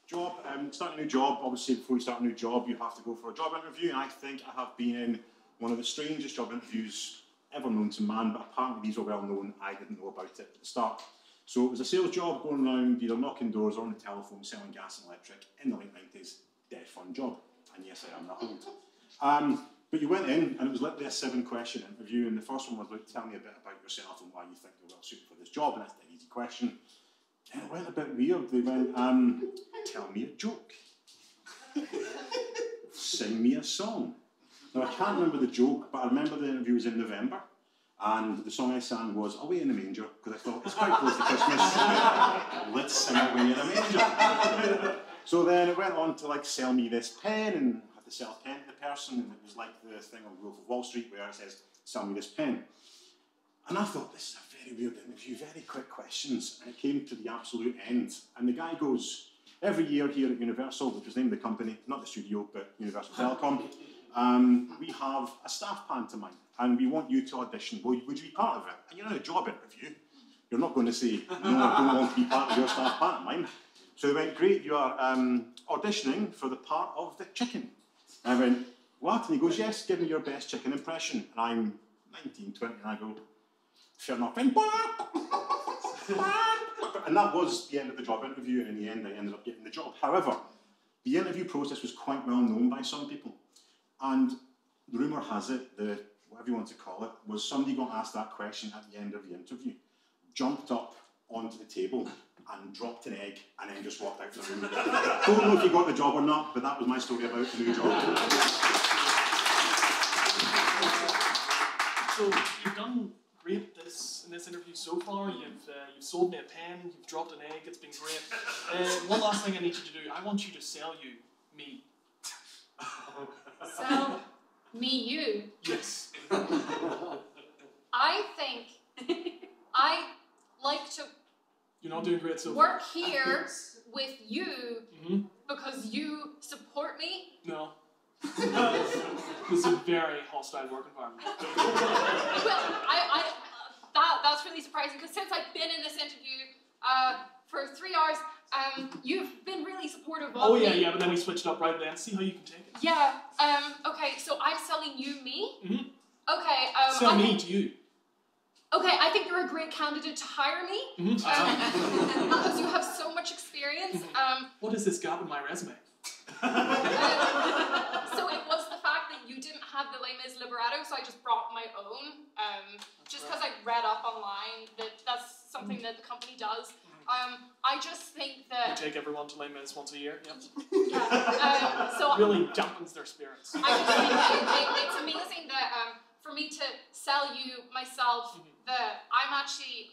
Job, starting a new job, obviously before you start a new job you have to go for a job interview, and I think I have been in one of the strangest job interviews ever known to man, but apparently these were well known. I didn't know about it at the start. So it was a sales job going around either knocking doors or on the telephone selling gas and electric in the late 90s. Dead fun job, and yes I am that old. But you went in and it was literally a 7-question interview, and the first one was like, tell me a bit about yourself and why you think you're well suited for this job, and that's an easy question. And it went a bit weird. They went, tell me a joke. Sing me a song. Now, I can't remember the joke, but I remember the interview was in November, and the song I sang was Away in the Manger, because I thought it's quite close to Christmas. Let's sing Away in a Manger. So then it went on to like sell me this pen, and I had to sell a pen to the person, and it was like the thing on Wolf of Wall Street where it says, sell me this pen. And I thought, this is a very weird interview, very quick questions, and it came to the absolute end. And the guy goes, every year here at Universal, which was the name of the company, not the studio, but Universal Telecom, we have a staff pantomime, and we want you to audition. Would you be part of it? And you're in a job interview. You're not going to say, no, I don't want to be part of your staff pantomime. So they went, great, you are auditioning for the part of the chicken. And I went, what? And he goes, yes, give me your best chicken impression. And I'm 19, 20, and I go, fair enough. And that was the end of the job interview, and in the end I ended up getting the job. However, the interview process was quite well known by some people. And the rumour has it, whatever you want to call it, was somebody got asked that question at the end of the interview, jumped up onto the table and dropped an egg, and then just walked out the room. Don't know if you got the job or not, but that was my story about the new job. So you've done great in this interview so far. You've sold me a pen, you've dropped an egg, it's been great. One last thing I need you to do, I want you to sell me. Sell you? Yes. I think I like to You're not doing great so far. Work here with you because you support me. No. This is a very hostile work environment. Well, that's really surprising, because since I've been in this interview for 3 hours, you've been really supportive of me. Yeah, but then we switched up right then. See how you can take it. Yeah. Okay, so I'm selling you me. Okay. Sell me to you. Okay, I think you're a great candidate to hire me because you have so much experience. What is this gap in my resume? So it was the fact that you didn't have the Les Mis libretto, so I just brought my own. Just because I read up online that that's something that the company does. I just think that... You take everyone to Les Mis once a year? Yep. Yeah. So really dampens their spirits. I just think it's amazing that for me to sell you myself, that I'm actually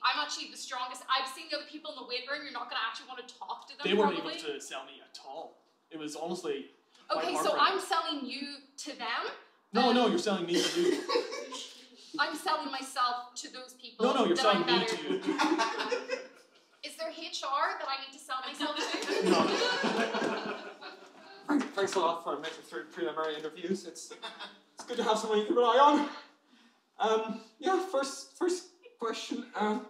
the strongest. I've seen the other people in the waiting room. You're not going to actually want to talk to them. They weren't able to sell me at all. It was honestly. Okay, so I'm selling you to them. No, you're selling me to you. I'm selling myself to those people. No, you're selling me to you. Is there HR that I need to sell myself to? No. Thanks a lot for making through preliminary interviews. It's good to have someone you can rely on. Yeah, first question. Can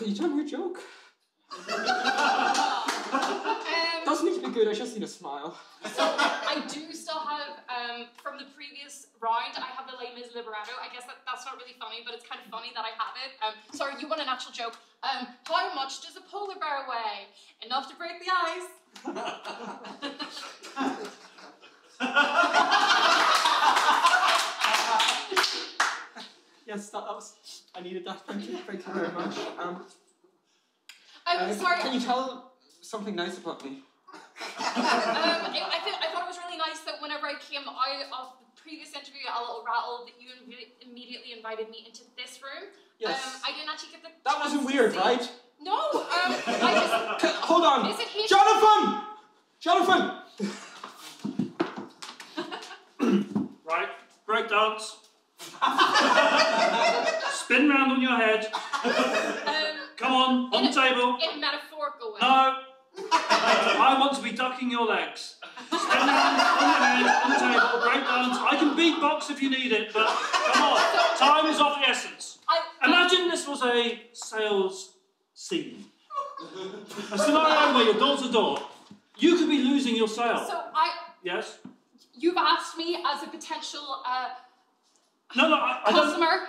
you tell me a joke? Doesn't need to be good, I just need a smile. So I do still have, from the previous round, I have the Les Mis libretto. I guess that's not really funny, but it's kind of funny that I have it. Sorry, you want an actual joke. How much does a polar bear weigh? Enough to break the ice. Yes, that was. I needed that. Thank you very much. Sorry. Can you tell something nice about me? I thought it was really nice that whenever I came out of the previous interview, a little rattle, that you immediately invited me into this room. Yes. I didn't actually get the. That wasn't weird, right? No. I just. Hold on. Is it here? Jonathan. Right. Break dance. Spin round on your head. Come on the table. In a metaphorical way. No. I want to be ducking your legs. Spin round on your head, on the table, break dance. I can beatbox if you need it, but come on. Time is of the essence. Imagine this was a sales scene. A scenario where you're door to door, You could be losing your sale. So Yes? you've asked me as a potential No, I don't... customer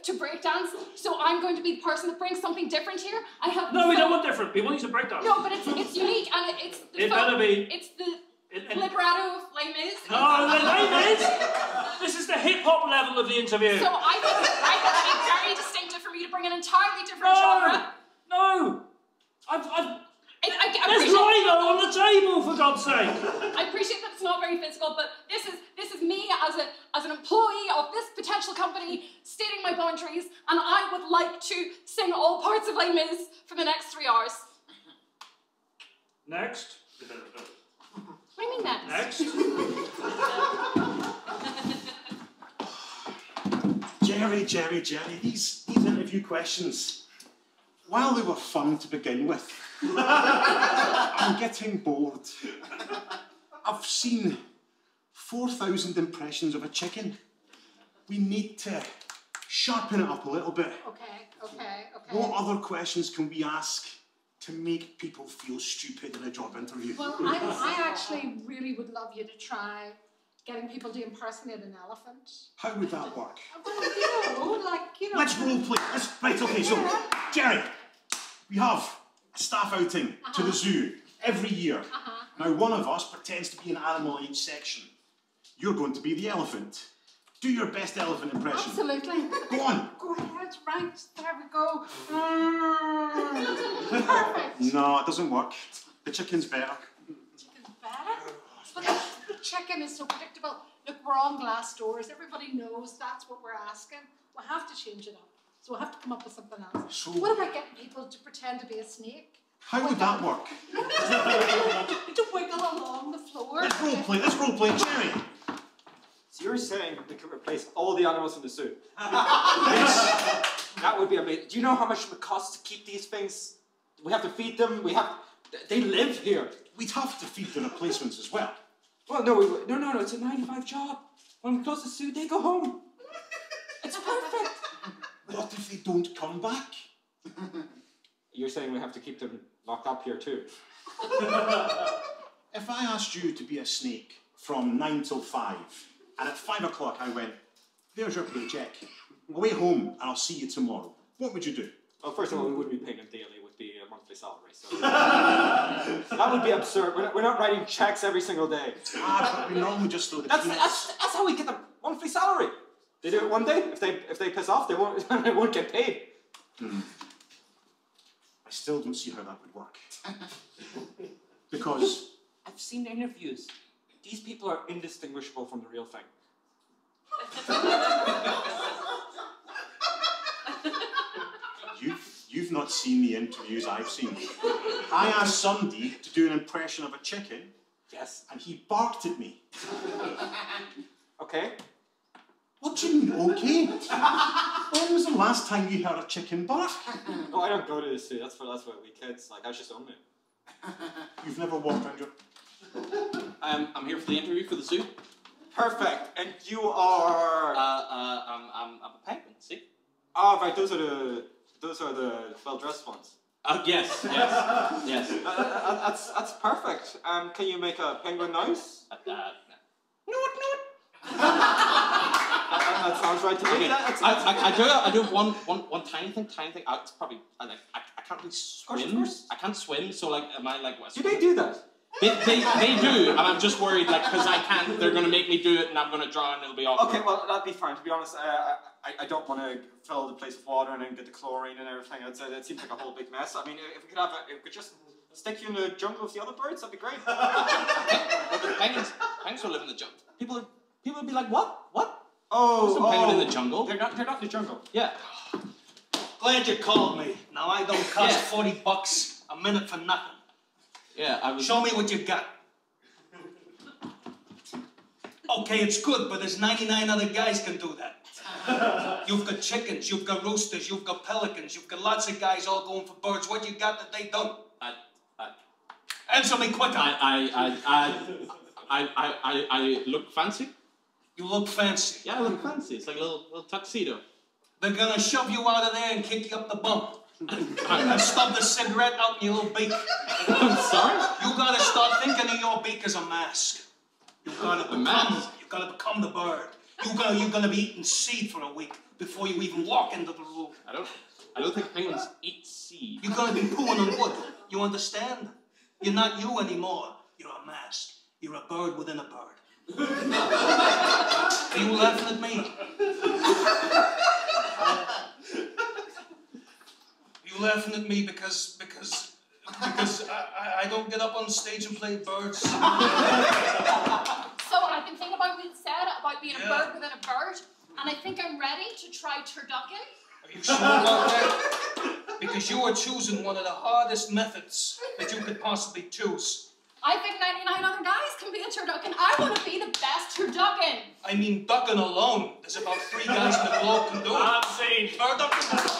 to breakdance, so I'm going to be the person that brings something different here. I have No, we don't want different. We want you to break dance. No, but it's unique, and it's the It better be... It's the libretto of Les Mis. No, Les Mis! This is the hip-hop level of the interview. So I think it'd be very distinctive for me to bring an entirely different genre. No! I There's appreciate, Rhino on the table, for God's sake! I appreciate that it's not very physical, but this is me as an employee of this potential company stating my boundaries, and I would like to sing all parts of Les Mis for the next 3 hours. Next. What do you mean next? Next. Jerry, these interview questions, while they were fun to begin with, I'm getting bored. I've seen 4,000 impressions of a chicken. We need to sharpen it up a little bit. Okay. What other questions can we ask to make people feel stupid in a job interview? Well, I actually really would love you to try getting people to impersonate an elephant. How would that work? Well, Let's role play. Right, okay, so, Jerry, we have a staff outing to the zoo every year. Now, one of us pretends to be an animal in each section. You're going to be the elephant. Do your best elephant impression. Absolutely. Go on. Go ahead, right, there we go. Perfect. No, it doesn't work. The chicken's better. Chicken's better? But the chicken is so predictable. Look, we're on glass doors. Everybody knows that's what we're asking. We'll have to change it up. So we'll have to come up with something else. So, what about getting people to pretend to be a snake? how would that work? To wiggle along the floor. Let's role play, Jerry. So you're saying we could replace all the animals in the zoo? That would be amazing. Do you know how much it would cost to keep these things? We have to feed them. They live here. We'd have to feed the replacements as well. Well, no, it's a 9-to-5 job. When we close the zoo, they go home. It's perfect. What if they don't come back? You're saying we have to keep them locked up here too? If I asked you to be a snake from 9 till 5, and at 5 o'clock I went, there's your paycheck, away home and I'll see you tomorrow, what would you do? Well, first of all, we wouldn't be paying them daily. It would be a monthly salary. So that would be absurd. We're not writing checks every single day. But we normally just throw the That's peanuts. how we get the monthly salary. They do it one day. If they piss off, they won't get paid. I still don't see how that would work. Because I've seen interviews. These people are indistinguishable from the real thing. you've not seen the interviews I've seen. I asked somebody to do an impression of a chicken. Yes. And he barked at me. Okay. What do you mean, okay? When was the last time you heard a chicken bark? Oh, I don't go to the zoo. That's for we kids. Like, I just own it. You've never walked around your... I'm here for the interview for the zoo. Perfect. And you are... I'm a penguin, see? Oh, right, those are the well-dressed ones. Yes. That's perfect. Can you make a penguin noise? That sounds right to me. Okay. I do one tiny thing. It's probably I can't really swim. Of course. I can't swim, so like, am I like? Do they do that? They do, and I'm just worried, like, because I can't. They're gonna make me do it, and I'm gonna drown, and it'll be awkward. Okay, well that'd be fine. To be honest, I don't want to fill the place with water and then get the chlorine and everything. It seems like a whole big mess. I mean, if we could just stick you in the jungle with the other birds, that'd be great. Penguins don't live in the jungle. People would be like, what? Oh, there's no penguin in the jungle. They're not in the jungle. Yeah. Glad you called me. Now I don't cost $40 a minute for nothing. Yeah, I was... Show me what you got. Okay, it's good, but there's 99 other guys can do that. You've got chickens, you've got roosters, you've got pelicans, you've got lots of guys all going for birds. What you got that they don't? Answer me quicker. I look fancy. You look fancy. Yeah, I look fancy. It's like a little tuxedo. They're gonna shove you out of there and kick you up the bum. And stub the cigarette out in your little beak. I'm sorry? You gotta start thinking Here's a mask. You've got to become the bird. You're gonna be eating seed for a week before you even walk into the room. I don't think penguins eat seed. You're gonna be pooing on wood. You understand? You're not you anymore. You're a mask. You're a bird within a bird. Are you laughing at me? Are you laughing at me because I don't get up on stage and play birds? So I've been thinking about what you said about being a bird within a bird, and I think I'm ready to try turducken. Are you sure about that? Because you are choosing one of the hardest methods that you could possibly choose. I think 99 other guys can be a turducken. I want to be the best turducken. I mean, ducking alone, there's about 3 guys in the globe can do it. I'm saying Turducken.